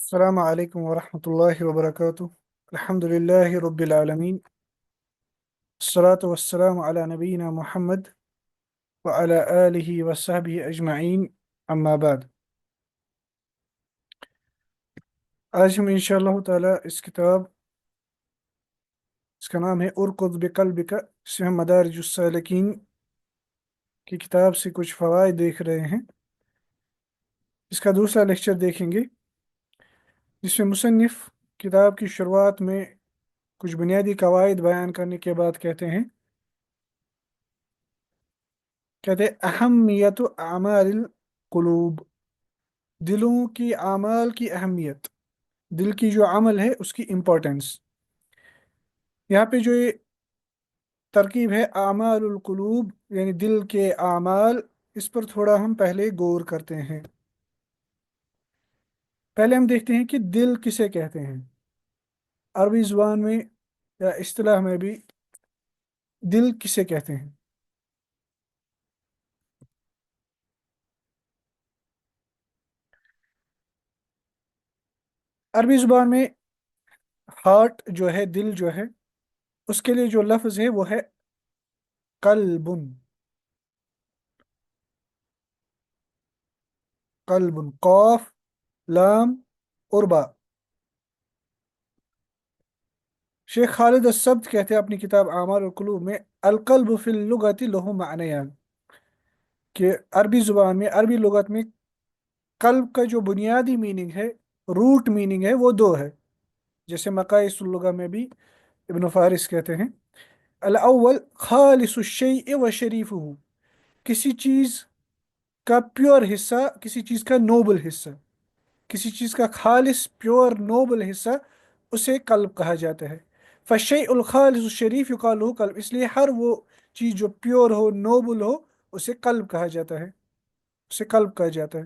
السلام عليكم ورحمة الله وبركاته. الحمد لله رب العالمين. الصلاة والسلام على نبينا محمد وعلى آله وصحبه أجمعين. أما بعد. آج ہم انشاءاللہ تعالی اس کتاب، اس کا نام ہے ارکض بقلبک، اس میں ہم مدارج السالکین کی کتاب سے کچھ فوائد دیکھ رہے ہیں. اس کا دوسرا لیکچر دیکھیں گے، جس میں مصنف کتاب کی شروعات میں کچھ بنیادی قواعد بیان کرنے کے بعد کہتے ہیں اہمیت اعمال القلوب، دلوں کی اعمال کی اہمیت، دل کی جو عمل ہے اس کی امپورٹنس. یہاں پہ جو یہ ترکیب ہے اعمال القلوب یعنی دل کے اعمال، اس پر تھوڑا ہم پہلے غور کرتے ہیں. پہلے ہم دیکھتے ہیں کہ دل کسے کہتے ہیں. عربی زبان میں یا اصطلاح میں بھی دل کسے کہتے ہیں. عربی زبان میں ہارٹ جو ہے، دل جو ہے، اس کے لیے جو لفظ ہے وہ ہے قلب. قلب، قاف، لام اور با. شیخ خالد السبت کہتے ہیں اپنی کتاب اعمال القلوب میں، القلب فی اللغت لہ معنیان، کہ عربی زبان میں، عربی لغت میں قلب کا جو بنیادی میننگ ہے، روٹ میننگ ہے، وہ دو ہے. جیسے مقاصد اللغہ میں بھی ابن فارس کہتے ہیں، الاول خالص الشیء و شریفہ، کسی چیز کا پیور حصہ، کسی چیز کا نوبل حصہ، کسی چیز کا خالص پیور نوبل حصہ، اسے قلب کہا جاتا ہے. فالشیء الخالص الشریف یقال له قلب، اس لیے ہر وہ چیز جو پیور ہو، نوبل ہو، اسے قلب کہا جاتا ہے، اسے قلب کہا جاتا ہے.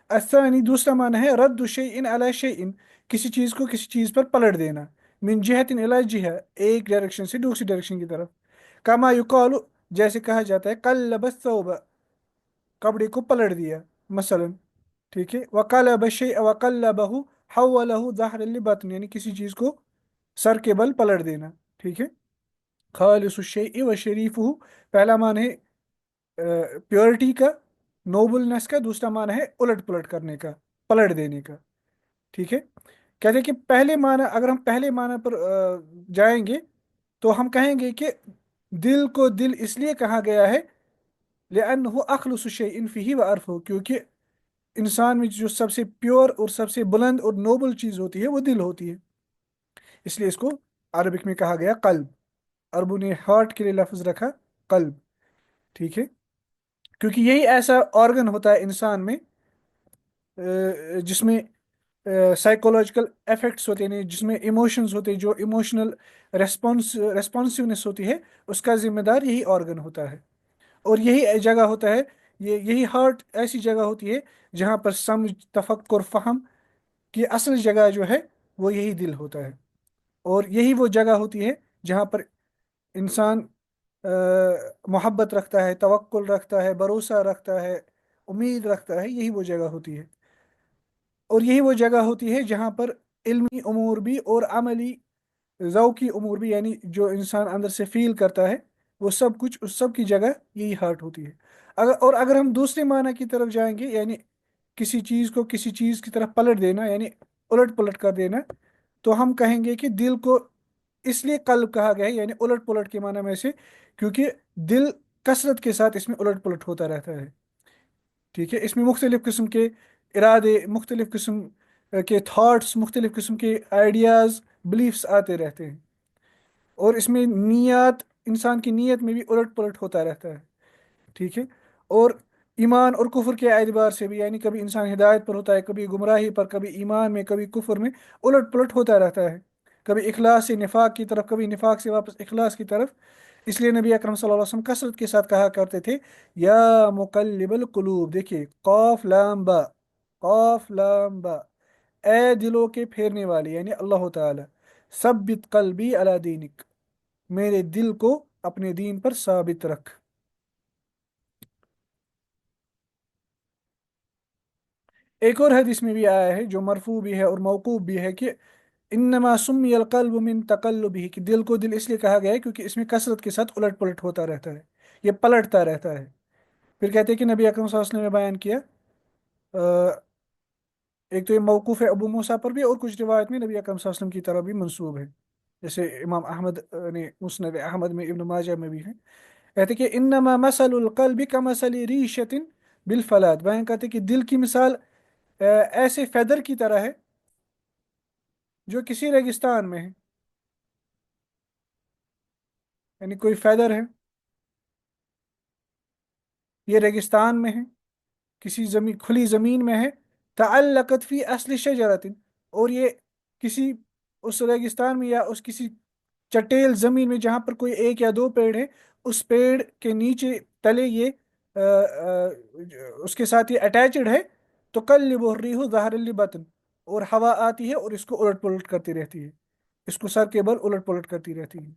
الثانی، دوسرا معنی ہے رد شیء علی شیء، کسی چیز کو کسی چیز پر پلٹ دینا، من جہت الی جہہ، ایک ڈائریکشن سے دوسری ڈائریکشن کی طرف. کما یقال، جیسے کہا جاتا ہے قلب الثوب، کپڑے کو پلٹ دیا مثلا. ٹھیک ہے. وقلب الشیء وقلبہ حولہ ظہر لبطن، یعنی کسی چیز کو سر کے بل پلٹ دینا. ٹھیک ہے. خالص الشیء و شریفہ، پہلا معنی ہے پیورٹی کا، نوبلنس کا. دوسرا معنی ہے الٹ پلٹ کرنے کا، پلٹ دینے کا. ٹھیک ہے. کہتے ہیں کہ پہلے معنی، اگر ہم پہلے معنی پر جائیں گے تو ہم کہیں گے کہ دل کو دل اس لیے کہا گیا ہے لأنه اخلص شیء فیہ وارفہ، کیونکہ انسان میں جو سب سے پیور اور سب سے بلند اور نوبل چیز ہوتی ہے وہ دل ہوتی ہے، اس لیے اس کو عربک میں کہا گیا قلب. عربوں نے ہارٹ کے لیے لفظ رکھا قلب. ٹھیک ہے. کیونکہ یہی ایسا آرگن ہوتا ہے انسان میں جس میں سائیکولوجیکل افیکٹس ہوتے ہیں، جس میں ایموشنز ہوتے ہیں، جو ایموشنل ریسپانسونیس ہوتی ہے، اس کا ذمہ دار یہی آرگن ہوتا ہے. اور یہی جگہ ہوتا ہے، یہی ہارٹ ایسی جگہ ہوتی ہے جہاں پر سمجھ، تفکر، فہم کی اصل جگہ جو ہے وہ یہی دل ہوتا ہے. اور یہی وہ جگہ ہوتی ہے جہاں پر انسان محبت رکھتا ہے، توکل رکھتا ہے، بھروسہ رکھتا ہے، امید رکھتا ہے. یہی وہ جگہ ہوتی ہے. اور یہی وہ جگہ ہوتی ہے جہاں پر علمی امور بھی اور عملی ذوقی امور بھی، یعنی جو انسان اندر سے فیل کرتا ہے، وہ سب کچھ، اس سب کی جگہ یہی ہارٹ ہوتی ہے. اگر ہم دوسرے معنی کی طرف جائیں گے، یعنی کسی چیز کو کسی چیز کی طرف پلٹ دینا، یعنی الٹ پلٹ کر دینا، تو ہم کہیں گے کہ دل کو اس لیے قلب کہا گیا ہے، یعنی الٹ پلٹ کے معنی میں سے، کیونکہ دل کثرت کے ساتھ اس میں الٹ پلٹ ہوتا رہتا ہے. ٹھیک ہے. اس میں مختلف قسم کے ارادے، مختلف قسم کے تھاٹس، مختلف قسم کے آئیڈیاز، بلیفس آتے رہتے ہیں. اور اس میں نیت، انسان کی نیت میں بھی الٹ پلٹ ہوتا رہتا ہے. ٹھیک ہے. اور ایمان اور کفر کے اعتبار سے بھی، یعنی کبھی انسان ہدایت پر ہوتا ہے، کبھی گمراہی پر، کبھی ایمان میں، کبھی کفر میں، الٹ پلٹ ہوتا رہتا ہے. کبھی اخلاص سے نفاق کی طرف، کبھی نفاق سے واپس اخلاص کی طرف. اس لیے نبی اکرم صلی اللہ علیہ وسلم کثرت کے ساتھ کہا کرتے تھے یا مقلب القلوب. دیکھیے قاف لام با، قاف لام با، اے دلوں کے پھیرنے والے، یعنی اللہ تعالی، ثبت قلبی علی دینک، میرے دل کو اپنے دین پر ثابت رکھ. एक और हदीस में भी आया है जो मरफू भी है और मौकूफ भी है कि इन्नमा सुम्मियल क़ल्बु मिन तक़ल्लुबिही, कि दिल को दिल इसलिए कहा गया है क्योंकि इसमें कसरत के साथ उलट पुलट होता रहता है, ये पलटता रहता है। फिर कहते हैं कि नबी अकरम सल्लल्लाहु अलैहि वसल्लम ने बयान किया, एक तो ये मौकूफ है अबू मूसा पर भी, और कुछ रिवायत में नबी अकरम सल्लल्लाहु अलैहि वसल्लम की तरह भी मंसूब है, जैसे इमाम अहमद ने मुस्नद अहमद में, इब्न माजा में भी है। कहते हैं कि इन्नमा मसलुल क़ल्बि कमसली रीशतिन बिल फलात, बयान करते हैं कि दिल की मिसाल ऐसे फेदर की तरह है जो किसी रेगिस्तान में है। यानी कोई फेदर है, ये रेगिस्तान में है, किसी जमीन, खुली जमीन में है। तअल्लकत फी असली शजरतिन, और ये किसी उस रेगिस्तान में या उस किसी चटेल जमीन में जहां पर कोई एक या दो पेड़ है, उस पेड़ के नीचे तले ये उसके साथ ये अटैचड है। तो कल रिहु ज़हर बतन, और हवा आती है और इसको उलट पुलट करती रहती है, इसको सर के बल उलट पुलट करती रहती है।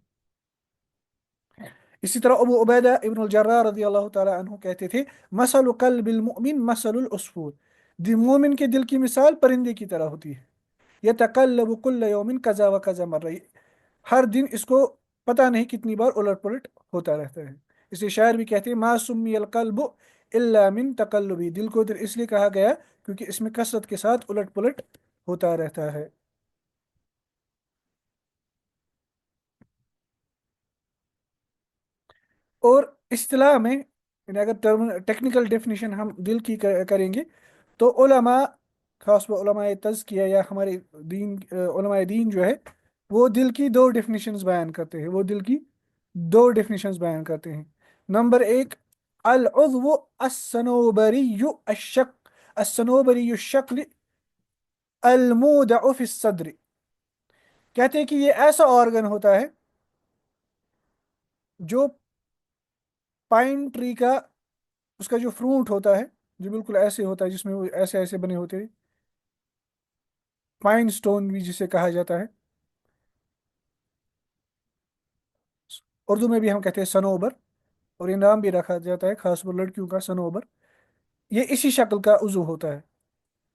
इसी तरह अबू उबैदा इब्न जर्राह रज़ी अल्लाह ताला अन्हु कहते थे, मसलु कल्बिल मुमिन मसलुल उस्फूर, मोमिन के दिल की मिसाल परिंदे की तरह होती है। यतकल्लबु कुल्ल यौमिन कज़ा व कज़ा मर्रा, हर दिन इसको पता नहीं कितनी बार उलट पुलट होता रहता है। इसे शायर भी कहते हैं, मा सुम्मियल कल्बु इल्ला मिन तकल्लुबी, दिल को दिल इसलिए कहा गया क्योंकि इसमें कसरत के साथ उलट पुलट होता रहता है। और इस्तिलाह में, यानी अगर टर्म टेक्निकल डेफिनेशन हम दिल की करेंगे, तो उलमा, खास वो उलमा तज़किया या हमारे दीन, उलमा दीन जो है, वो दिल की दो डेफिनेशंस बयान करते हैं, वो दिल की दो डेफिनेशंस बयान करते हैं। नंबर एक, अल उज़्वु अस्सनोबरियु अशक अस्सनोबरियु शक्ल अल मूदअ फी सद्र, कहते हैं कि ये ऐसा ऑर्गन होता है जो पाइन ट्री का, उसका जो फ्रूट होता है, जो बिल्कुल ऐसे होता है जिसमें वो ऐसे ऐसे बने होते हैं, पाइन स्टोन भी जिसे कहा जाता है, उर्दू में भी हम कहते हैं सनोबर, और ये नाम भी रखा जाता है खास पर लड़कियों का, सनोबर। ये इसी शक्ल का उजू होता है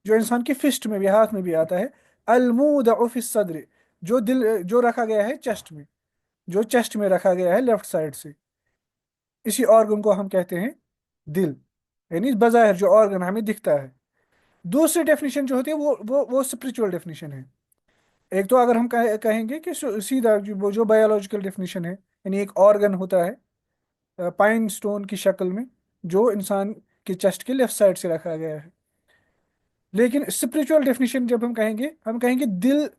जो इंसान की फिस्ट में भी, हाथ में भी आता है। अलमूद फिस सद्र, जो दिल, जो रखा गया है चेस्ट में, जो चेस्ट में रखा गया है लेफ्ट साइड से, इसी ऑर्गन को हम कहते हैं दिल, यानी बज़ाहिर जो ऑर्गन हमें दिखता है। दूसरी डेफिनेशन जो होती है वो स्पिरिचुअल डेफिनेशन है। एक तो अगर हम कहेंगे कि सीधा वो जो बायोलॉजिकल डेफिनेशन है, यानी एक ऑर्गन होता है पाइन स्टोन की शक्ल में, जो इंसान के चेस्ट के लेफ्ट साइड से रखा गया है। लेकिन स्पिरिचुअल डेफिनेशन जब हम कहेंगे दिल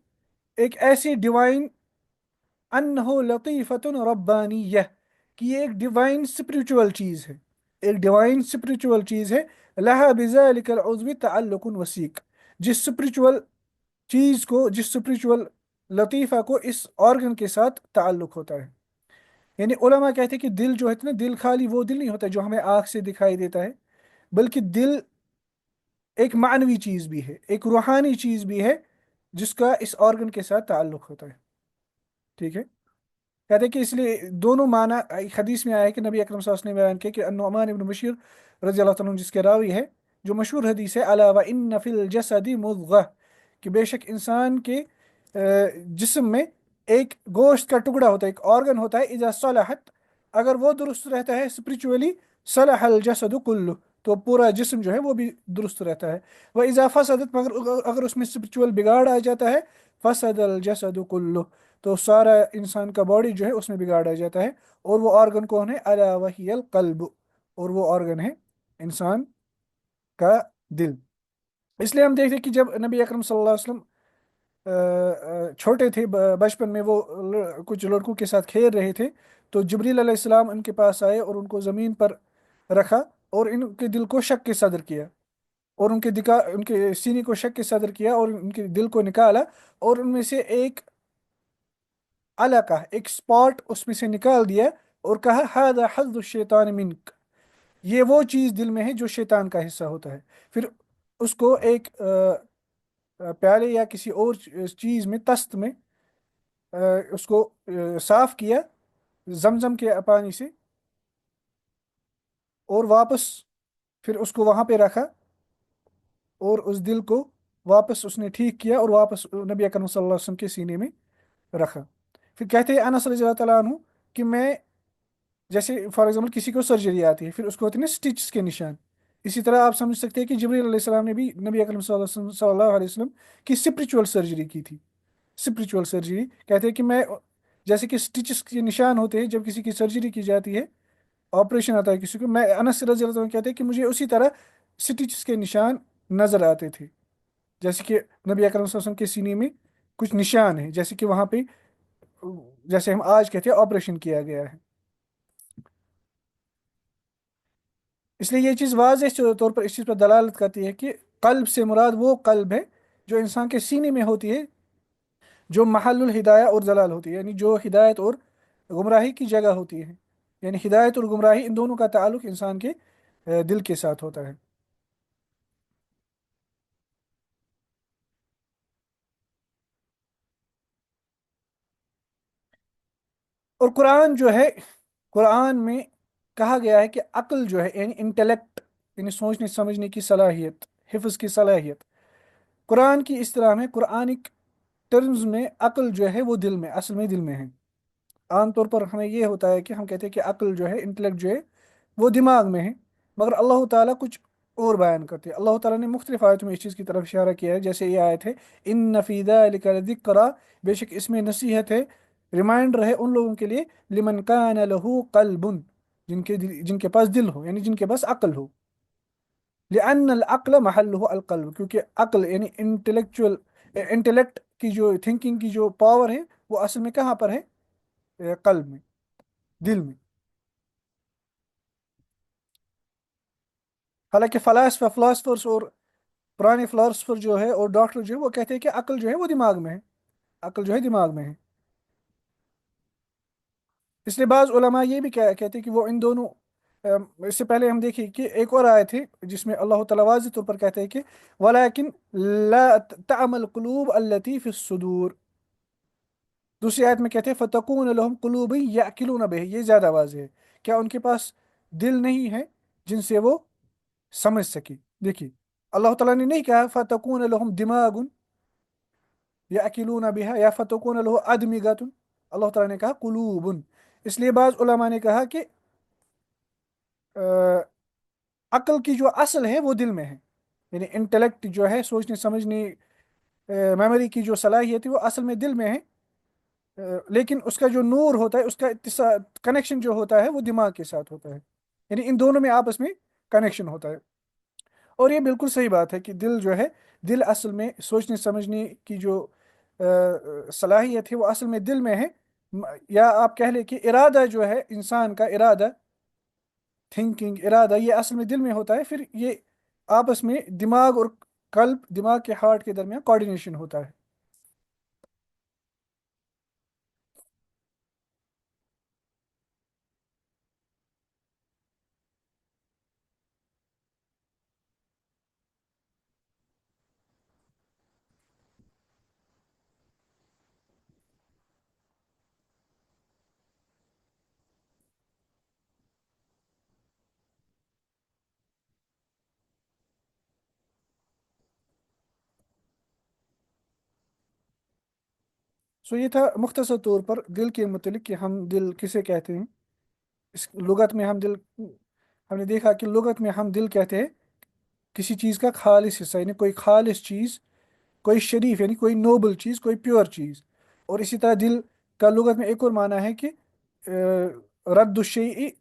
एक ऐसी डिवाइन, अन्हो लतीफ़तुन रब्बानियह, कि ये एक डिवाइन स्पिरिचुअल चीज है, एक डिवाइन स्पिरिचुअल चीज है। लहा बिज़ालिकल उज़्वी तअल्लुकुन वसीक, जिस स्पिरिचुअल चीज को, जिस स्पिरिचुअल लतीफ़ा को इस ऑर्गन के साथ ताल्लुक होता है। यानी उलमा कहते हैं कि दिल जो है ना, दिल खाली वो दिल नहीं होता जो हमें आँख से दिखाई देता है, बल्कि दिल एक मानवी चीज भी है, एक रूहानी चीज भी है, जिसका इस ऑर्गन के साथ ताल्लुक होता है। ठीक है। कहते हैं कि इसलिए दोनों माना, एक हदीस में आया है कि नबी अकरम सल्लल्लाहु अलैहि वसल्लम ने बयान किया कि नुअमान इब्न बशीर रज़ी अल्लाह तआला अन्हु जिसके रावी है, जो मशहूर हदीस है, अला व इन्न फिल जसदी मुद्ग़ह, कि बेशक इंसान के जिस्म में एक गोश्त का टुकड़ा होता है, एक ऑर्गन होता है, इज़ा सलहत, अगर वो दुरुस्त रहता है स्पिरिचुअली, सलहल जसदु कुल्लु, तो पूरा जिस्म जो है वो भी दुरुस्त रहता है। वह इज़ा फसदत, मगर अगर उसमें स्पिरिचुअल बिगाड़ आ जाता है, फसदल जसदु कुल्लु, तो सारा इंसान का बॉडी जो है उसमें बिगाड़ा जाता है। और वो ऑर्गन कौन है, अला वहियल कल्ब, और वो ऑर्गन है इंसान का दिल। इसलिए हम देखते हैं कि जब नबी अकरम सल्लल्लाहु अलैहि वसल्लम छोटे थे, बचपन में वो कुछ लड़कों के साथ खेल रहे थे, तो जिब्रील अलैहिस्सलाम उनके पास आए और उनको ज़मीन पर रखा, और इनके दिल को शक के सदर किया, और उनके सीने को शक के सदर किया, और उनके दिल को निकाला, और उनमें से एक अलका, एक स्पॉट उसमें से निकाल दिया, और कहा हादा हज़्ज़ु शैतान मिनक, ये वो चीज़ दिल में है जो शैतान का हिस्सा होता है। फिर उसको एक प्याले या किसी और चीज़ में, तस्त में अ, उसको साफ किया जमजम के पानी से, और वापस फिर उसको वहां पे रखा, और उस दिल को वापस उसने ठीक किया और वापस नबी अकरम सल्लल्लाहु अलैहि वसल्लम के सीने में रखा। फिर कहते हैं अनस रज़ी अल्लाह तआला अन्हु कि मैं, जैसे फॉर एग्जांपल किसी को सर्जरी आती है, फिर उसको होते हैं ना स्टिच के निशान, इसी तरह आप समझ सकते हैं कि जिब्रील अलैहिस्सलाम ने भी नबी अकरम सल्लल्लाहु अलैहि वसल्लम की स्पिरिचुअल सर्जरी की थी। स्पिरिचुअल सर्जरी कहते हैं कि मैं, जैसे कि स्टिचेस के निशान होते हैं जब किसी की सर्जरी की जाती है, ऑपरेशन आता है किसी को, मैं अनस रज़ी अल्लाह तआला कहते हैं कि मुझे उसी तरह स्टिचेस के निशान नजर आते थे। जैसे कि नबी अकरम सल्लल्लाहु अलैहि वसल्लम के सीने में कुछ निशान है, जैसे कि वहां पे, जैसे हम आज कहते हैं ऑपरेशन किया गया है। इसलिए ये चीज़ वाज़ेह तौर पर इस चीज़ पर दलालत करती है कि कल्ब से मुराद वो कल्ब है जो इंसान के सीने में होती है, जो महल्लुल हिदाया और जलाल होती है, यानी जो हिदायत और गुमराही की जगह होती है। यानी हिदायत और गुमराही इन दोनों का ताल्लुक इंसान के दिल के साथ होता है। और कुरान जो है, कुरान में कहा गया है कि अक्ल जो है यानी इंटेलेक्ट, यानी सोचने समझने की सलाहियत, हिफ्ज की सलाहियत, कुरान की इस तरह में कुरानिक टर्म्स में अक्ल जो है वो दिल में, असल में दिल में है। आमतौर पर हमें ये होता है कि हम कहते हैं कि अक्ल जो है, इंटेलेक्ट जो है वो दिमाग में है, मगर अल्लाह ताला कुछ और बयान करते हैं। अल्लाह ताला ने मुख्तलिफ आयतों में इस चीज़ की तरफ इशारा किया है, जैसे ये आयत है इन फी ज़ालिका लज़िक्रा, बेशक इसमें नसीहत है, रिमाइंडर है उन लोगों के लिए, लिमन कान लहू कल्बुन, जिनके पास दिल हो, यानी जिनके पास अक्ल हो। लिअन्न अल अक्ल महल्लुहु अल कल्ब, क्योंकि अक्ल यानी इंटेलेक्चुअल, इंटेलेक्ट की जो थिंकिंग की जो पावर है वो असल में कहाँ पर है? कल्ब में, दिल में। हालांकि फिलासफर्स और पुराने फिलासफर जो है और डॉक्टर जो है वो कहते हैं कि अक्ल जो है वो दिमाग में है, अक्ल जो है दिमाग में है। इसलिए बाज उलमा ये भी कहते हैं कि वो इन दोनों, इससे पहले हम देखिए कि एक और आयत है जिसमें अल्लाह तआला वाज़िह तौर पर कहते हैं कि वलाकिन ला तअमल कुलूब अल्लती फिस सुदूर। दूसरी आयत में कहते हैं फतकून लहुम कुलूब याकिलून बिही, ये ज्यादा वाज़ेह है। क्या उनके पास दिल नहीं है जिनसे वो समझ सके? देखिए, अल्लाह ताला ने नहीं कहा फतकून लहुम दिमागुन याकिलून बिहा या फतकून लहु अदमिगतुन, अल्लाह ताला ने कहा कुलूबुन। इसलिए बाज उलमा ने कहा कि अ, अक्ल की जो असल है वो दिल में है, यानी इंटेलेक्ट जो है, सोचने समझने, मेमोरी की जो सलाहियत है वो असल में दिल में है। लेकिन उसका जो नूर होता है, उसका कनेक्शन जो होता है वो दिमाग के साथ होता है, यानी इन दोनों में आपस में कनेक्शन होता है। और ये बिल्कुल सही बात है कि दिल जो है, दिल असल में सोचने समझने की जो सलाहियत है वो असल में दिल में है। या आप कह लें कि इरादा जो है, इंसान का इरादा, थिंकिंग, इरादा, ये असल में दिल में होता है। फिर ये आपस में दिमाग और कल्ब, दिमाग के हार्ट के दरमियान कोऑर्डिनेशन होता है। सो ये था मुख्तसर तौर पर दिल के मुतलिक कि हम दिल किसे कहते हैं। इस लुगत में हम दिल, हमने देखा कि लुगत में हम दिल कहते हैं किसी चीज़ का खालिस हिस्सा, यानी कोई खालिस चीज़, कोई शरीफ यानी कोई नोबल चीज़, कोई प्योर चीज़। और इसी तरह दिल का लुगत में एक और माना है कि रद्दु शैइ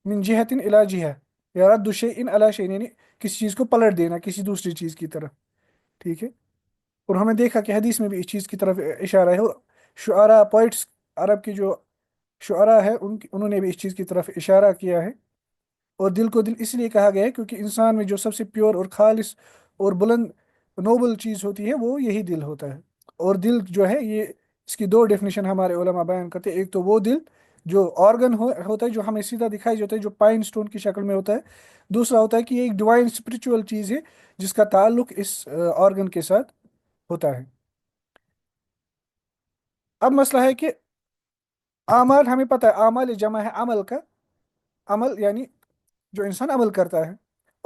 मिन जिहतिन इला जिहा, या रद्दु शैइन अला शैइन, यानी किसी चीज़ को पलट देना किसी दूसरी चीज़ की तरफ। ठीक है। और हमने देखा कि हदीस में भी इस चीज़ की तरफ इशारा है, और शुआरा, पोइट्स, अरब की जो शुआरा है उन्होंने भी इस चीज़ की तरफ इशारा किया है। और दिल को दिल इसलिए कहा गया है क्योंकि इंसान में जो सबसे प्योर और खालिस और बुलंद नोबल चीज़ होती है वो यही दिल होता है। और दिल जो है ये, इसकी दो डेफिनेशन हमारे उलमा बयान करते हैं। एक तो वो दिल जो ऑर्गन होता है, जो हमें सीधा दिखाई देता है, जो पाइन स्टोन की शक्ल में होता है। दूसरा होता है कि ये एक डिवाइन स्पिरिचुअल चीज़ है जिसका ताल्लुक इस ऑर्गन के साथ होता है। अब मसला है कि आमाल, हमें पता है आमाल जमा है अमल का, अमल यानी जो इंसान अमल करता है,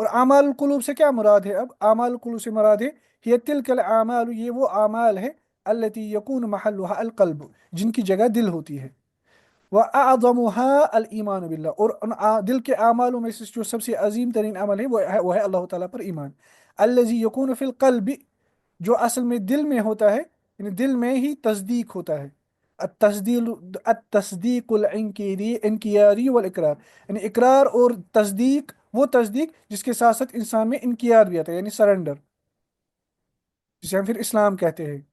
اور आमाल कुलूब से क्या मुराद है? अब आमाल कुलूब से मुराद है ये तिलकल आमाल, ये वो आमाल है अल्लती यकून महल्लुहा अल कल्ब, जिनकी जगह दिल होती है। व अअज़मुहा अल ईमान बिल्लाह, और दिल के आमालों में से जो सबसे अजीम तरीन अमल है वो है अल्लाह ताला पर ईमान। अल्लज़ी यकून फिल क़ल्बि, जो असल में दिल में होता है, यानी दिल में ही तस्दीक होता है। तस्दीकुल इनकियारी वल इकरार, यानी इकरार और तस्दीक, वो तस्दीक जिसके साथ साथ इंसान में इनकियार भी आता है, यानी सरेंडर, जिसे हम फिर इस्लाम कहते हैं,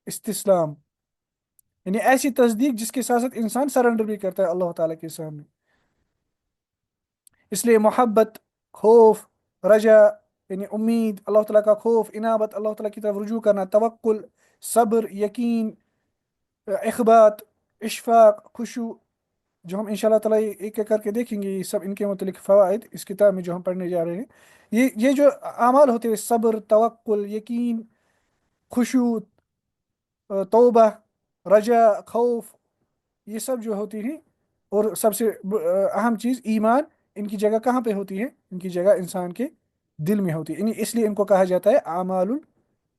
इस्तिस्लाम, यानी ऐसी तस्दीक जिसके साथ साथ इंसान सरेंडर भी करता है अल्लाह ताला के सामने। इसलिए मोहब्बत, खौफ, रजा, यानी उम्मीद, अल्लाह ताला का खौफ, इनाबत, अल्लाह ताला की तरफ रुजू करना, तवक्कुल, सब्र, यकीन, इखबात, इशफाक, खुशू, जो हम इंशाल्लाह ताला एक एक करके देखेंगे, ये सब इनके मुतलिक फ़वाइद इस किताब में जो हम पढ़ने जा रहे हैं। ये जो अमाल होते हैं, सब्र, तवक्कुल, यकीन, खुशू, तौबा, रजा, खौफ, ये सब जो होती हैं, और सबसे अहम चीज़ ईमान, इनकी जगह कहाँ पे होती है? इनकी जगह इंसान के दिल में होती है, इसलिए इनको कहा जाता है आमालुल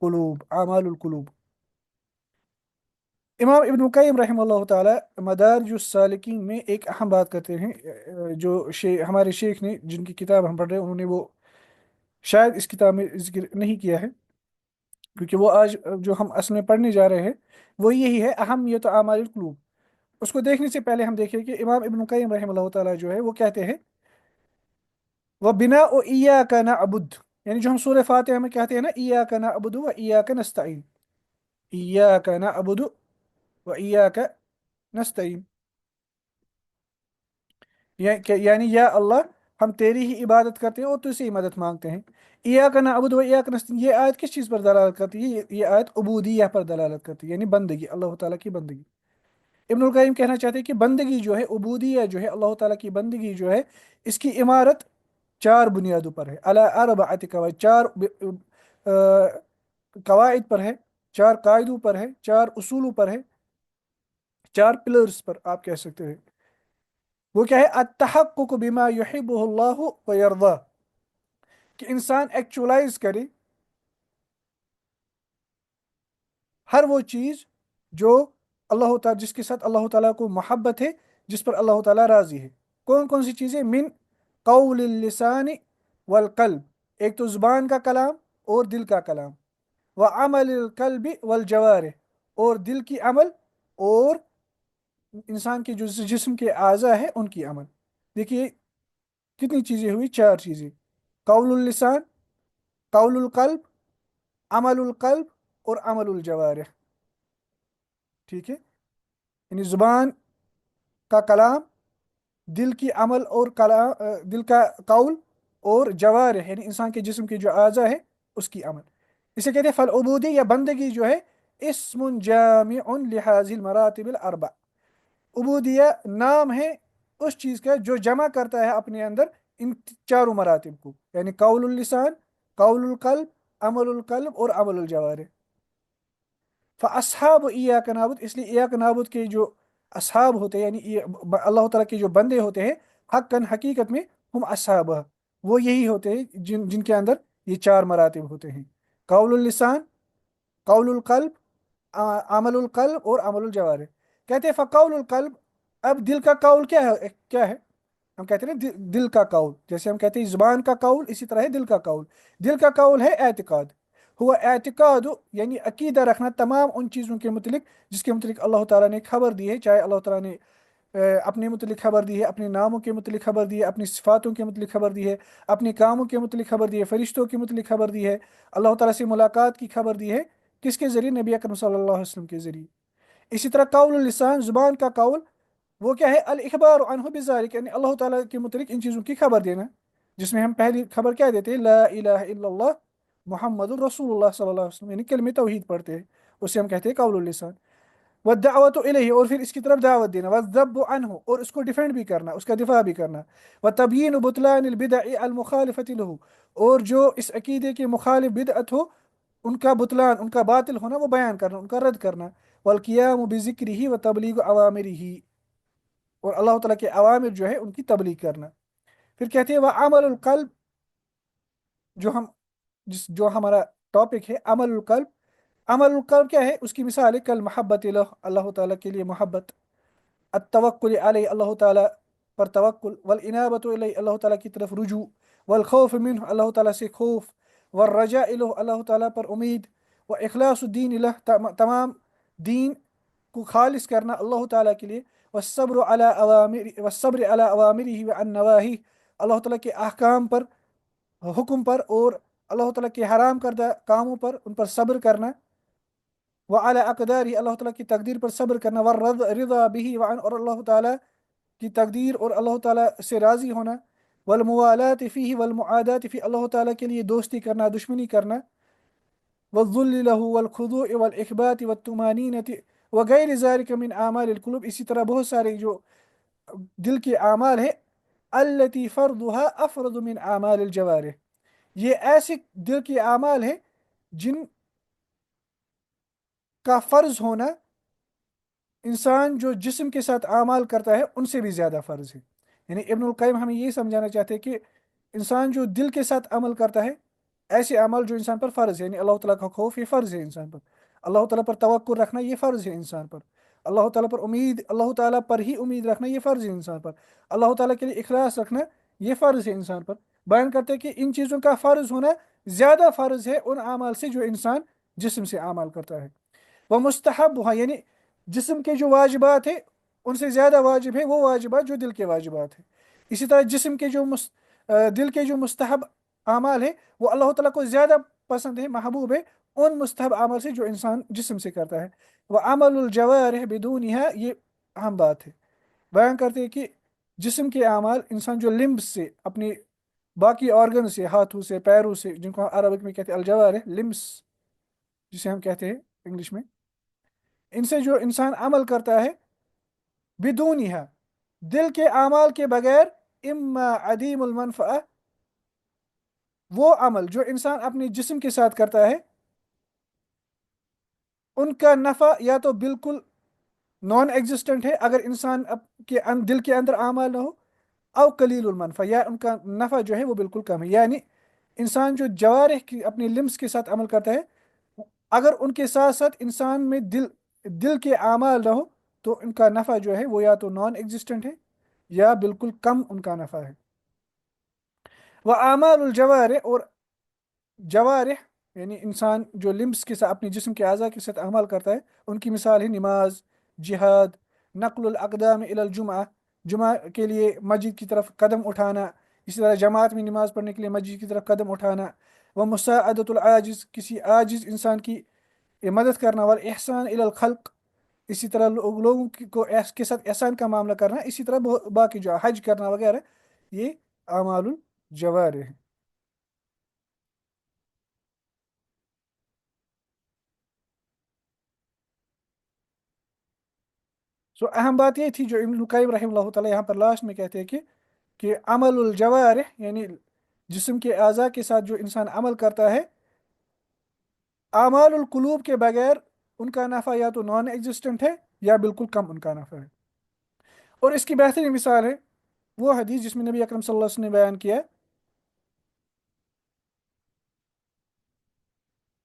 कुलूब, आमालुल कुलूब। इमाम इब्न क़य्यिम रहमतुल्लाह ताला मदारिजुस सालिकीन में एक अहम बात करते हैं, जो हमारे शेख ने, जिनकी किताब हम पढ़ रहे हैं, उन्होंने वो शायद इस किताब में जिक्र नहीं किया है, क्योंकि वो आज जो हम असल में पढ़ने जा रहे हैं वो यही है, अहमियत आमालिल कुलूब। उसको देखने से पहले हम देखें कि इमाम इब्न क़य्यिम रहमतुल्लाह ताला जो है वो कहते हैं, वह बिना ओ इय्याका नअबुद, यानी जो हम सूरह फातिहा में कहते हैं ना, इय्याका नअबुदु व इय्याका नस्तईन, इय्याका नअबुदु व इय्याका नस्तईन, यानी या अल्लाह, हम तेरी ही इबादत करते हैं और तुझसे ही मदद मांगते हैं। इय्याका नअबुदु व इय्याका नस्तईन, ये आयत किस चीज़ पर दलालत करती है? ये आयत उबूदिय्यह पर दलालत करती है, यानी बंदगी, अल्लाह ताला की बंदगी। इब्नुल क़य्यिम कहना चाहते हैं कि बंदगी जो है, उबूदिय्यह जो है, अल्लाह ताला की बंदगी जो है, इसकी इमारत चार बुनियादों पर है, अला अरबअति कवाइद, चार कवाइद पर है, चार कायदों पर है, चार उसूलों पर है, चार पिलर्स पर आप कह सकते हैं। वो क्या है? अत्तहक्कुक बिमा युहिब्बुहुल्लाहु व यर्दा, कि इंसान एक्चुअलाइज करे हर वो चीज़ जो अल्लाह ताला, जिसके साथ अल्लाह ताला को मोहब्बत है, जिस पर अल्लाह ताला राजी है। कौन कौन सी चीज़ें? मिन कौलिल लिसानी वल कल्ब, एक तो जुबान का कलाम और दिल का कलाम, व अमलिल कल्बि वल जवारिह, और दिल की अमल, और इंसान के जो जिस्म के आज़ा है उनकी अमल। देखिए कितनी चीज़ें हुई, चार चीज़ें, कौलुल लिसान, कौलुल कल्ब, अमलुल कल्ब, और अमलुल जवारिह। ठीक है, यानी जुबान का कलाम, दिल की अमल और कलाम, दिल का कौल, और जवारिह यानी इंसान के जिस्म की जो आज़ा है उसकी अमल। इसे कहते हैं फल उबूदी, या बंदगी जो है, इस्मुन जामिउन लिहाजिल मरातिबिल अरबा, उबूदिया नाम है उस चीज़ का जो जमा करता है अपने अंदर इन चारों मरातिब को, यानी कौलुल लिसान, कौलुल कल्ब, अमलुल कल्ब, और अमलुल जवारिह। फ़अस्हाब इय्याका नाबुद, इसलिए इय्याका नाबुद के जो असहाब होते हैं, यानी अल्लाह ताला के जो बंदे होते हैं, हक्कन हकीकत में, हम असहाब, वो यही होते हैं जिनके अंदर ये चार मरातिब होते हैं, कौलुल लिसान, कौलुल कल्ब, अमलुल कल्ब, और अमलुल जवारिह। कहते हैं फ़कौलुल कल्ब, अब दिल का कौल क्या है? क्या है? हम कहते हैं ना दिल का कौल, जैसे हम कहते हैं जुबान का कौल, इसी तरह है दिल का कौल। दिल का कौल है एतिकाद, हुआ एतिकाद, यानी अकीदा रखना तमाम उन चीज़ों के मुतलिक जिसके मुतलिक अल्लाह ताला ने खबर दी है, चाहे अल्लाह ताला ने अपने मुतलिक खबर दी है, अपने नामों के मुतलिक खबर दी है, अपनी सिफ़ातों के मुतलिक खबर दी है, अपने कामों के मुतलिक खबर दी है, फरिश्तों के मुतलिक खबर दी है, अल्लाह ताला से मुलाकात की खबर दी है, किसके ज़रिए? नबी अकरम सल्लल्लाहु अलैहि वसल्लम के ज़रिए। इसी तरह कौल लिसान, जुबान का कौल, वो क्या है? अल इखबार अनहु बिज़ालिक, यानी अल्लाह ताला के मुतलिक इन चीज़ों की खबर देना, जिसमें हम पहली खबर क्या देते हैं? ला इलाहा इल्लल्लाह मुहम्मदुर रसूलुल्लाह सल्लल्लाहु अलैहि वसल्लम, यानी कलमे तौहीद पढ़ते हैं, उसे हम कहते हैं कौलुल लिसान। व दावत इलैहि, और फिर इसकी तरफ दावत देना, व ज़ब्बु अनहु, और उसको डिफेंड भी करना, उसका दिफा भी करना, व तबयीन बुतलानिल बिदअ अल मुखालिफति लहू, और जो इस अकीदे के मुखालिफ बिदअत हो, उनका बुतलान, उनका बातिल होना, वो बयान करना, उनका रद्द करना। वल क़ियामु बिज़िक्रिही व तबलीगु अवामिरिही, और अल्लाह ताला के अवामिर जो है उनकी तबलीग करना। फिर कहते हैं वह अमलुल कल्ब, जो हम जो हमारा टॉपिक है अमल कल्ब। अमल कल्ब क्या है? उसकी मिसाल है कल मोहब्बत अल्लाह ताला के लिए मोहब्बत, अतवक्कुल अलैहि अल्लाह ताला पर तवक्कुल, वल इनाबतु इलैहि अल्लाह ताला की तरफ रुजू, वल खौफ मिन्हु अल्लाह ताला से खौफ, वर रजा इलैहि अल्लाह ताला पर उम्मीद, व इखलासुद्दीन इलैहि तमाम दीन को खालिस करना अल्लाह ताला के लिए, वस्सब्र अला अवामिरिही व अन नवाही अल्लाह ताला के अहकाम पर, हुक्म पर और अल्लाह ताला के हराम करदा कामों पर उन पर सब्र करना, व अला अक़दारी अल्लाह ताला की तकदीर पर सब्र करना, वर रिदा बिही व अन और अल्लाह ताला की तकदीर और अल्लाह ताला से राज़ी होना, वल मुवालात फ़ीही वल मुआदात फ़ी अल्लाह ताला के लिए दोस्ती करना दुश्मनी करना, वज़ुल्ल लहू वल खुदू वल इख़बात व तुमानीनत वगैर ज़ालिक मिन आमाल कुलूब। इसी तरह बहुत सारे जो दिल के आमाल है, अल्लती फ़र्दुहा अफ़रदु मिन आमाल जवारिह, ये ऐसे दिल के आमाल है जिनका फ़र्ज होना इंसान जो जिस्म के साथ आमाल करता है उनसे भी ज़्यादा फ़र्ज है। यानी इब्नुल क़य्यिम हमें ये समझाना चाहते हैं कि इंसान जो दिल के साथ अमल करता है, ऐसे अमल जो इंसान पर फ़र्ज है, यानी अल्लाह ताला का खौफ ये फ़र्ज है इंसान पर, अल्लाह ताला पर तवक्कुल रखना ये फ़र्ज है इंसान पर, अल्लाह ताला पर उम्मीद, अल्लाह ताला पर ही उम्मीद रखना ये फ़र्ज है इंसान पर, अल्लाह ताला के लिए इखलास रखना ये फ़र्ज है इंसान पर। बयान करते हैं कि इन चीज़ों का फ़र्ज होना ज़्यादा फ़र्ज है उन अमाल से जो इंसान जिस्म से अमल करता है। वह मुस्तहब हुआ, यानी जिस्म के जो वाजिबात है उनसे ज़्यादा वाजिब है वो वाजिबात जो दिल के वाजिबात है। इसी तरह जिस्म के जो दिल के जो मुस्तहब आमाल है वो अल्लाह ताला को ज़्यादा पसंद है, महबूब है उन मुस्तहब आमाल से जो इंसान जिस्म से करता है। वह अमलुल जवारिह बिदूनिहा, ये अहम बात है। बयान करते हैं कि जिस्म के आमाल इंसान जो लिम्ब से अपनी बाकी ऑर्गन से, हाथों से पैरों से, जिनको अरबिक में कहते हैं अलजवारिह लिम्स, जिसे हम कहते हैं इंग्लिश में, इनसे जो इंसान अमल करता है बिदूनिहा, दिल के अमाल के बगैर, इम्मा अदीमुल मनफ़अह, वो अमल जो इंसान अपने जिस्म के साथ करता है उनका नफ़ा या तो बिल्कुल नॉन एग्जिस्टेंट है अगर इंसान दिल के अंदर अमाल ना हो, अव कलीलुल मनफ़ा, या उनका नफ़ा जो है वो बिल्कुल कम है। यानी इंसान जो जवारिह की अपने लिम्स के साथ अमल करता है, अगर उनके साथ साथ इंसान में दिल दिल के अमाल ना हो तो उनका नफ़ा जो है वो या तो नॉन एग्जिस्टेंट है या बिल्कुल कम उनका नफ़ा है। वह आमाल जवारिह और जवारिह यानी इंसान जो लिम्स के साथ अपने जिस्म के अज़ा के साथ अमल करता है, उनकी मिसाल है नमाज, जिहाद, नक़्लुल अक़दाम इलल जुमा, जुमा के लिए मस्जिद की तरफ कदम उठाना, इसी तरह जमात में नमाज पढ़ने के लिए मस्जिद की तरफ कदम उठाना, व मुसाअदतुल आजिज़, किसी आजिज़ इंसान की मदद करना, वल एहसान इलल खल्क़, इसी तरह लोगों को के साथ एहसान का मामला करना, इसी तरह बाकी जो हज करना वगैरह, ये अमालुल जवारिह है। सो अहम बात ये थी जो इब्न कायिम रहमतुल्लाह ताला यहाँ पर लास्ट में कहते हैं कि अमलुल जवारिह यानी जिस्म के अज़ा के साथ जो इंसान अमल करता है, आमालुल कुलूब के बगैर उनका नफ़ा या तो नॉन एग्जिस्टेंट है या बिल्कुल कम उनका नफ़ा है। और इसकी बेहतरीन मिसाल है वो हदीस जिसमें नबी अकरम सल्लल्लाहु अलैहि वसल्लम ने बयान किया,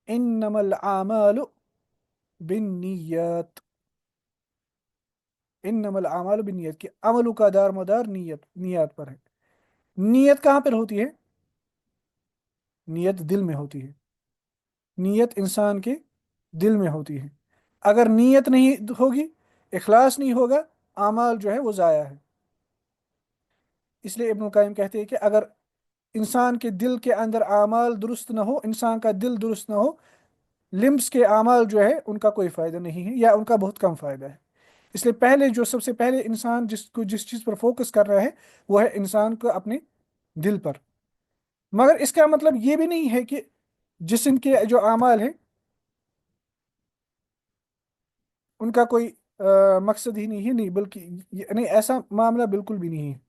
इन्नमल आमालु बिन्नियत, इन्नमल आमालु बिन्नियत, कि अमलों का दार मदार नियत पर है। नियत कहाँ पर होती है? नियत दिल में होती है। नीयत इंसान के दिल में होती है। अगर नीयत नहीं होगी, इखलास नहीं होगा, आमाल जो है वो ज़ाया है। इसलिए इब्नुल कायिम कहते हैं कि अगर इंसान के दिल के अंदर आमाल दुरुस्त ना हो, इंसान का दिल दुरुस्त ना हो, लिम्स के आमाल जो है उनका कोई फ़ायदा नहीं है या उनका बहुत कम फ़ायदा है। इसलिए पहले जो सबसे पहले इंसान जिस चीज़ पर फोकस कर रहा है वो है इंसान को अपने दिल पर। मगर इसका मतलब ये भी नहीं है कि जिस्म के जो आमाल हैं उनका कोई मकसद ही नहीं है, नहीं, बल्कि नहीं, ऐसा मामला बिल्कुल भी नहीं है।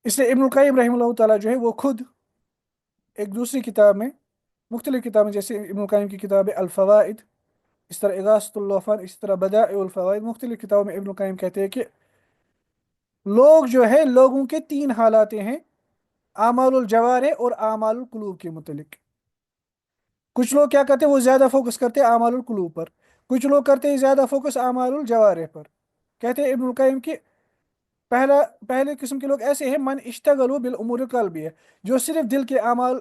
इसलिए इब्नुल क़य्यिम रहमतुल्लाह ताला जो है वो खुद एक दूसरी किताब में, मुख्तलिफ किताब में, जैसे इब्नुल क़य्यिम की किताब है अल फ़वाइद, इस तरह इगासतुल लफ़ान, इस तरह बदाइउल फ़वाइद, मुख्तलिफ किताबों में इब्नुल क़य्यिम कहते हैं कि लोग जो है, लोगों के तीन हालातें हैं आमालुल जवारे और आमालुल कुलूब के मुतलिक। कुछ लोग क्या करते हैं, वो ज्यादा फोकस करते हैं आमालुल कुलूब पर, कुछ लोग करते हैं ज्यादा फोकस आमालुल जवारे पर। कहते हैं इब्नुल qayyim कि पहले किस्म के लोग ऐसे हैं, मन इश्तगलु बिल उमूर कल्बी है, जो सिर्फ दिल के अमाल,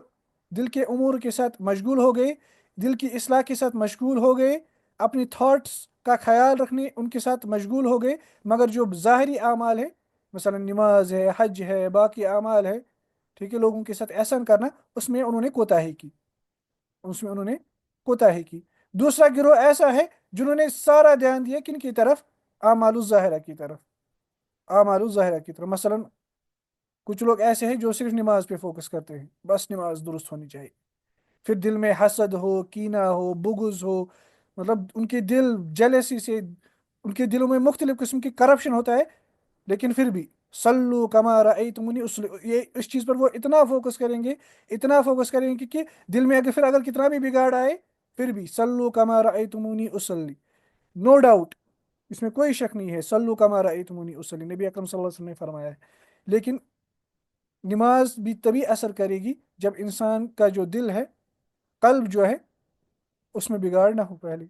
दिल के उमूर के साथ मशगूल हो गए, दिल की इस्लाह के साथ मशगूल हो गए, अपनी थॉट्स का ख्याल रखने उनके साथ मशगूल हो गए, मगर जो ज़ाहिरी अमाल है, मसलन नमाज है, हज है, बाकी अमाल है, ठीक है, लोगों के साथ एहसान करना, उसमें उन्होंने कोताही की, उसमें उन्होंने कोताही की। दूसरा गिरोह ऐसा है जिन्होंने सारा ध्यान दिया किन की तरफ, आमालुल ज़ाहिरा की तरफ, आमालुल ज़ाहिरा की तरफ। मसलन कुछ लोग ऐसे हैं जो सिर्फ नमाज पे फोकस करते हैं, बस नमाज दुरुस्त होनी चाहिए, फिर दिल में हसद हो, कीना हो, बुगुज हो, मतलब उनके दिल जेलेसी से, उनके दिलों में मुख्तलिफ किस्म की करप्शन होता है, लेकिन फिर भी सल्लु कमा रअयतुमुनी उस्ली, ये इस चीज़ पर वो इतना फोकस करेंगे, इतना फोकस करेंगे कि दिल में अगर फिर अगर कितना भी बिगाड़ आए, फिर भी सल्लु कमा रअयतुमुनी उसल्ली, नो डाउट, इसमें कोई शक नहीं है, सल्लु कमा रअयतुमुनी उसल्ली, नबी अकरम सल्लल्लाहु अलैहि वसल्लम ने फरमाया है। लेकिन नमाज भी तभी असर करेगी जब इंसान का जो दिल है, कल्ब जो है, उसमें बिगाड़ ना हो पहले,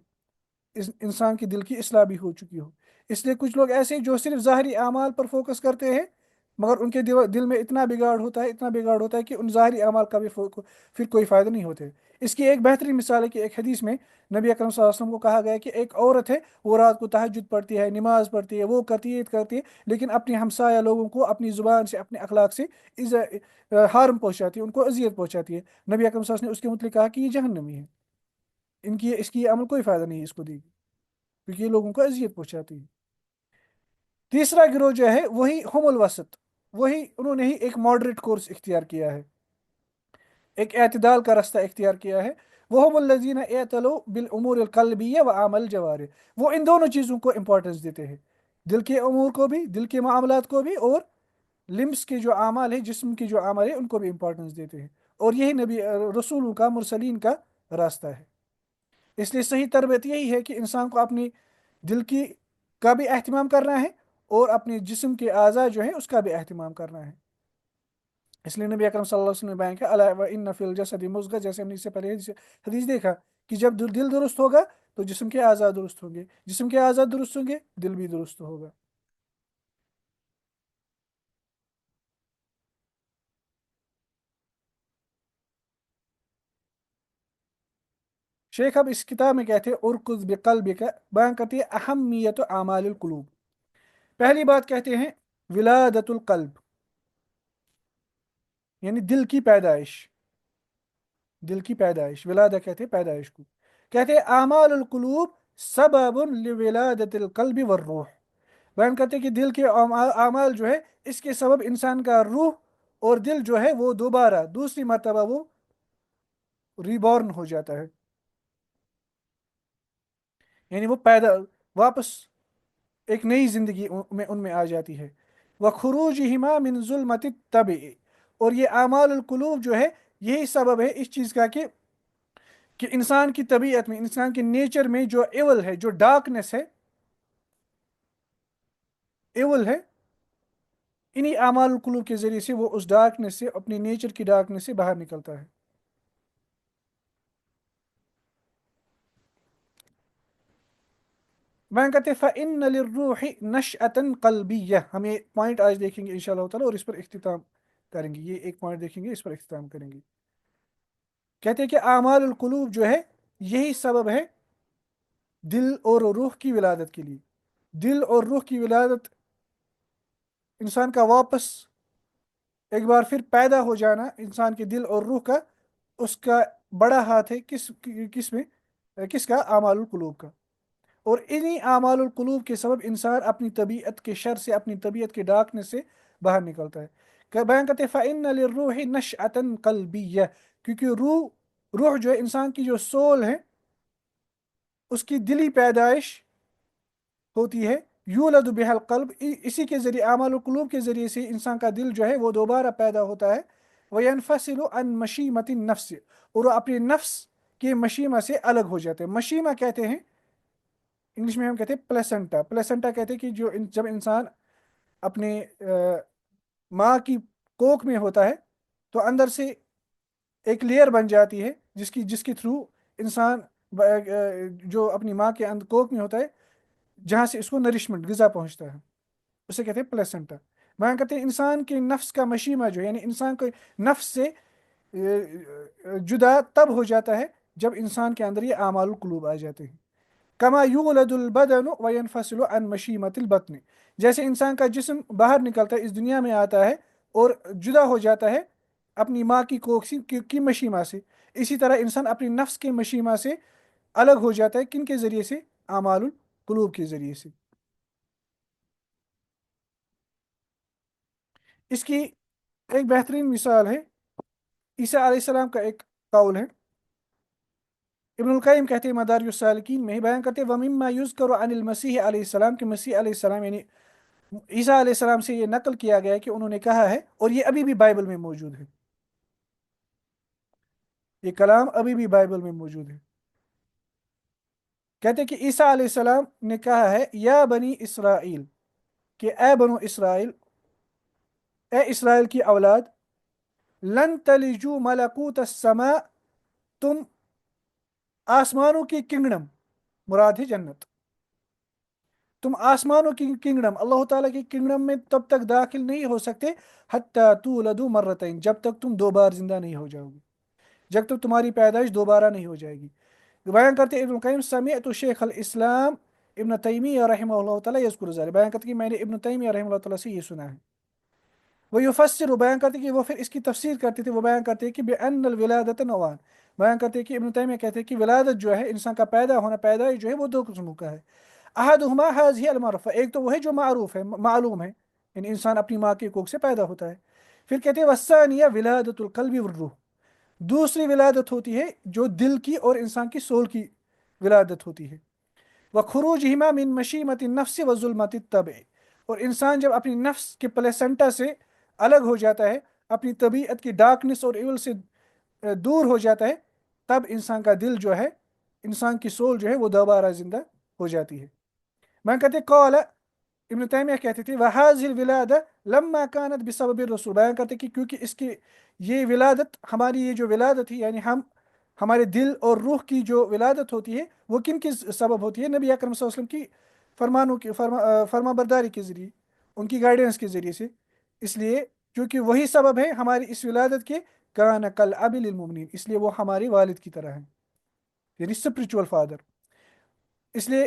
इस इंसान की दिल की इस्लाह भी हो चुकी हो। इसलिए कुछ लोग ऐसे हैं जो सिर्फ ज़ाहिरी अमाल पर फोकस करते हैं, मगर उनके दिल में इतना बिगाड़ होता है, इतना बिगाड़ होता है कि उन ज़ाहिरी अमाल का भी फिर कोई फ़ायदा नहीं होते। इसकी एक बेहतरीन मिसाल है कि एक हदीस में नबी अकरम सल्लल्लाहु अलैहि वसल्लम को कहा गया है कि एक औरत है, वो रात को तहज्जुद पढ़ती है, नमाज पढ़ती है, वो करती है, ये करती है, लेकिन अपनी हमसाया लोगों को अपनी ज़ुबान से, अपने अखलाक से हार्म पहुंचाती है, उनको अजियत पहुंचाती है। नबी अकरम सल्लल्लाहु अलैहि वसल्लम ने उसके मुतलिक कहा कि ये जहन्नमी है, इनकी इसकी ये अमल कोई फ़ायदा नहीं है इसको दी, क्योंकि ये लोगों को अजियत पहुंचाती है। तीसरा गिरोह जो है वही हमल वसत, वही उन्होंने ही एक मॉडरेट कोर्स इख्तियार किया है, एक एतदाल का रास्ता इख्तियार किया है। वो हमल्लज़ीना एतलो बिल उमूर कल्बिय्या व अमल जवारे, वो इन दोनों चीज़ों को इंपॉर्टेंस देते हैं, दिल के अमूर को भी, दिल के मामलात को भी, और लिम्स के जो आमाल है, जिस्म के जो आमाल है, उनको भी इंपॉर्टेंस देते हैं। और यही नबी रसूलों का, मुरसलीन का रास्ता है। इसलिए सही तरबियत यही है कि इंसान को अपनी दिल की का भी एहतमाम करना है, और अपने जिस्म के आज़ा जो है उसका भी एहतमाम करना है। इसलिए नबी अकरम सल्लल्लाहु अलैहि वसल्लम ने बयान किया, अला व इन्न फिल जसदि मुज़ग़ह, जैसे हमने इससे पहले हदीस देखा कि जब दिल दुरुस्त होगा तो जिस्म के आज़ा दुरुस्त होंगे, जिस्म के आज़ा दुरुस्त होंगे, दिल भी दुरुस्त होगा। शेख अब इस किताब में कहते हैं उरकुज़ बिक़ल्बिका, बयान करती है अहम्मियत आमालिल कुलूब। पहली बात कहते हैं विलादतुल कल्ब, यानी दिल की पैदाइश, दिल की पैदाइश, विलादा कहते हैं पैदाइश को। कहते हैं आमालुल कुलूब सबबुन लिविलादतिल कल्बि वर रूह, बयान करते हैं कि दिल के आमाल जो है, इसके सबब इंसान का रूह और दिल जो है वो दोबारा दूसरी मर्तबा वो रिबॉर्न हो जाता है, यानी वो पैदा वापस एक नई जिंदगी में उनमें आ जाती है। व खुरूजिहिमा मिन जुल्मति तबी, और ये आमाल कुलूब जो है, यही सबब है इस चीज़ का कि इंसान की तबीयत में, इंसान के नेचर में जो एवल है, जो डार्कनेस है, एवल है, इन्हीं आमाल कुलूब के जरिए से वो उस डार्कनेस से, अपनी नेचर की डार्कनेस से बाहर निकलता है। मैं कहते फ़इन्न लिर्रूहि नशअतन क़ल्बिय्यह, हम ये पॉइंट आज देखेंगे इंशाअल्लाह ताला, और इस पर इख्तिताम करेंगे, ये एक पॉइंट देखेंगे, इस पर इख्तिताम करेंगे। कहते हैं कि आमाल कुलूब जो है, यही सबब है दिल और रूह की विलादत के लिए। दिल और रूह की विलादत, इंसान का वापस एक बार फिर पैदा हो जाना, इंसान के दिल और रूह का, उसका बड़ा हाथ है किस में, किसका, आमालुल कुलूब का। और इन्हीं आमालुल कुलूब के सबब इंसान अपनी तबीयत के शर से, अपनी तबीयत के डार्कनेस से बाहर निकलता है। बयान करते फ़इन्न लिर्रूहि नशअतन क़ल्बिय्यह, क्योंकि रूह जो है, इंसान की जो सोल है, उसकी दिली पैदाइश होती है। यूलद बिहल कल्ब, इसी के जरिए, आमाल कुलूब के जरिए से इंसान का दिल जो है वो दोबारा पैदा होता है। वयनफसिलु अन मशीमत नफ्स, और वो अपने नफ्स के मशीमा से अलग हो जाते हैं। मशीमा कहते हैं, इंग्लिश में हम कहते हैं प्लेसेंटा, प्लेसेंटा कहते हैं कि जब इंसान अपने माँ की कोख में होता है, تو اندر سے ایک لیئر بن جاتی ہے جس کے تھرو انسان جو اپنی ماں کے اندر کوکھ میں ہوتا ہے، جہاں سے اس کو نرشمنٹ غذا پہنچتا ہے، اسے کہتے ہیں پلیسنٹا۔ بیان کرتے ہیں انسان کے نفس کا مشیمہ جو ہے، یعنی انسان کو نفس سے جدا تب ہو جاتا ہے جب انسان کے اندر یہ اعمال القلوب آ جاتے ہیں۔ کما یولد البدن وینفصل عن مشیمت البطن، جیسے انسان کا جسم باہر نکلتا ہے، اس دنیا میں آتا ہے اور جدا ہو جاتا ہے اپنی ماں کی کوکھ سے کی مشیمہ سے، اسی طرح انسان اپنی نفس کے مشیمہ سے الگ ہو جاتا ہے، کن کے ذریعے سے؟ اعمال القلوب کے ذریعے سے۔ اس کی ایک بہترین مثال ہے عیسیٰ علیہ السلام کا ایک قول ہے، ابن القیم کہتے ہیں مدارج السالکین میں بیان کرتے ہیں وَمِمَّا يُذْكَرُ عَنِ الْمَسِيحِ علیہ السلام، کہ مسیح علیہ السلام یعنی عیسیٰ علیہ السلام سے یہ نقل کیا گیا ہے کہ انہوں نے کہا ہے، اور یہ ابھی بھی بائبل میں موجود ہے، یہ کلام ابھی بھی بائبل میں موجود ہے۔ کہتے ہیں کہ عیسیٰ علیہ السلام نے کہا ہے یا بنی اسرائیل، کہ اے بنو اسرائیل، اے اسرائیل کی اولاد، لن تلجو ملکوت السماء، تم آسمانوں کی کنگڈم، مراد ہے جنت، تم آسمانوں کی کنگڈم، اللہ تعالیٰ کی کنگڈم میں تب تک داخل نہیں ہو سکتے حتیٰ تولدوا مرتین، جب تک تم دو بار زندہ نہیں ہو جاؤ گے، جب تک تمہاری پیدائش دوبارہ نہیں ہو جائے گی۔ بیان کرتے ابن القیم سمعت شیخ الاسلام ابن تیمیہ رحمہ اللہ تعالیٰ یذکر ذلک، بیان کرتے کہ میں نے ابن تیمیہ رحمہ اللہ تعالیٰ سے یہ سنا ہے۔ وہ یفسر، بیان کرتے کہ وہ پھر اس کی تفسیر کرتے تھے، وہ بیان کرتے کہ بأن الولادۃ نوعان، بیان کرتے کہ ابن تیمیہ کہتے ہیں کہ ولادت جو ہے، انسان کا پیدا ہونا، پیدائش جو ہے، وہ دو قسموں کا ہے۔ احدہما هذه المعروفہ، ایک تو وہ ہے جو معروف ہے، معلوم ہے، یعنی انسان اپنی ماں کے کوکھ سے پیدا ہوتا ہے۔ پھر کہتے ہیں والثانیہ ولادۃ القلب والروح، دوسری ولادت ہوتی ہے جو دل کی اور انسان کی سول کی ولادت ہوتی ہے۔ وخروجہما من مشیمت النفس وظلمت الطبع، اور انسان جب اپنی نفس کے پلیسنٹا سے الگ ہو جاتا ہے، اپنی طبیعت کی ڈارکنس اور ایول سے دور ہو جاتا ہے، تب انسان کا دل جو ہے، انسان کی سول جو ہے، وہ دوبارہ زندہ ہو جاتی ہے۔ میں کہتے قال ابن تیمیہ کہتے تھے وَهَذِهِ الْوِلَادَةُ لَمَّا كَانَتْ بِسَبَبِ الرَّسُولِ، بیان کرتے کہ کیونکہ اس کی یہ ولادت، ہماری یہ جو ولادت ہے، یعنی ہمارے دل اور روح کی جو ولادت ہوتی ہے، وہ کن کی سبب ہوتی ہے؟ نبی اکرم صلی اللہ علیہ وسلم کی فرمانوں کی فرما برداری کے ذریعے، ان کی گائیڈنس کے ذریعے سے، اس لیے کیونکہ وہی سبب ہے ہماری اس ولادت کے، کان کالاب للمؤمنین، اس لیے وہ ہمارے والد کی طرح ہیں، یعنی اسپرچول فادر۔ اس لیے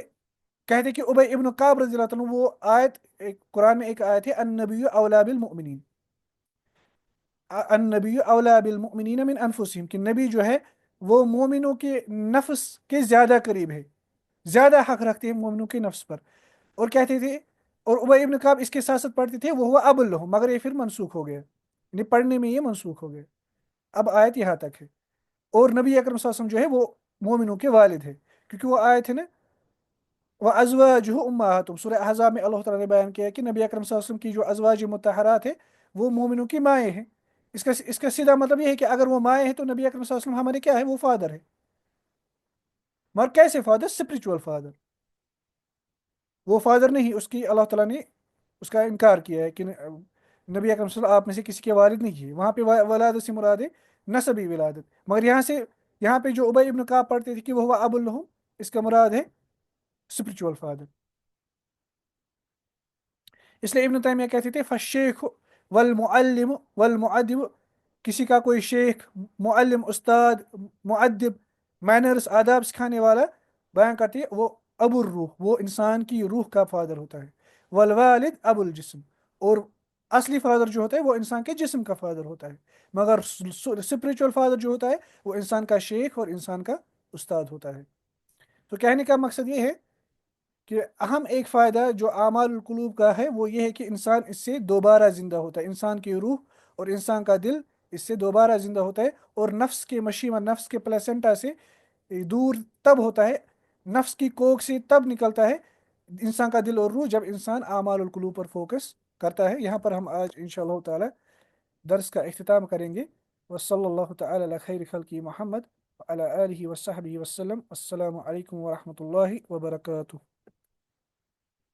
کہتے کہ ابی ابن کعب رضی اللہ عنہ، وہ آیت قرآن میں ایک آیت ہے النبی اولا بالمؤمنین، النبی اولا بالمؤمنین من انفسہم، کہ نبی جو ہے وہ مومنوں کے نفس کے زیادہ قریب ہے، زیادہ حق رکھتے ہیں مومنوں کے نفس پر۔ اور کہتے تھے، اور ابی ابن کعب اس کے ساتھ ساتھ پڑھتے تھے وہ ہوا اب لہم، مگر یہ پھر منسوخ ہو گیا، یعنی پڑھنے میں یہ منسوخ ہو گیا، اب آیت یہاں تک ہے۔ اور نبی اکرم صلی اللہ علیہ وسلم جو ہے وہ مومنوں کے والد ہے، کیونکہ وہ آیت ہے نا وَأَزْوَاجُهُ أُمَّهَاتُهُمْ، سورہ احزاب میں اللہ تعالیٰ نے بیان کیا ہے کہ نبی اکرم صلی اللہ علیہ وسلم کی جو ازواج مطہرات ہے، وہ مومنوں کی مائیں ہیں۔ اس کا سیدھا مطلب یہ ہے کہ اگر وہ مائیں ہیں تو نبی اکرم صلی اللہ علیہ وسلم ہمارے کیا ہے؟ وہ فادر ہے، مگر کیسے فادر؟ اسپرچول فادر، وہ فادر نہیں، اس کی اللہ تعالیٰ نے اس کا انکار کیا ہے کہ نبی اکرم صلی اللہ علیہ وسلم آپ میں سے کسی کے والد نہیں ہے، وہاں پہ ولادت سے مراد ہے نسبی ولادت، مگر یہاں پہ جو ابی ابن کعب پڑھتے تھے کہ وہ ہوا اب لہم، اس کا مراد ہے اسپرچول فادر۔ اس لیے ابن تیمیہ کہتے تھے فالشیخ والمعلم والمعدب، کسی کا کوئی شیخ، معلم، استاد، معدب، مینرز، آداب سکھانے والا، بیان کرتے ہیں وہ ابو الروح، وہ انسان کی روح کا فادر ہوتا ہے، والوالد ابو الجسم، اور اصلی فادر جو ہوتا ہے وہ انسان کے جسم کا فادر ہوتا ہے، مگر اسپرچول فادر جو ہوتا ہے وہ انسان کا شیخ اور انسان کا استاد ہوتا ہے۔ تو کہنے کا مقصد یہ ہے کہ اہم ایک فائدہ جو اعمال القلوب کا ہے وہ یہ ہے کہ انسان اس سے دوبارہ زندہ ہوتا ہے، انسان کی روح اور انسان کا دل اس سے دوبارہ زندہ ہوتا ہے، اور نفس کے مشیمہ، نفس کے پلیسنٹا سے دور تب ہوتا ہے، نفس کی کوکھ سے تب نکلتا ہے انسان کا دل اور روح جب انسان اعمال القلوب پر فوکس کرتا ہے۔ یہاں پر ہم آج انشاءاللہ تعالی درس کا اختتام کریں گے۔ وصلی اللہ تعالی علی خیر خلقہ محمد وعلی آلہ وصحبہ وسلم۔ السلام علیکم ورحمۃ اللہ وبرکاتہ۔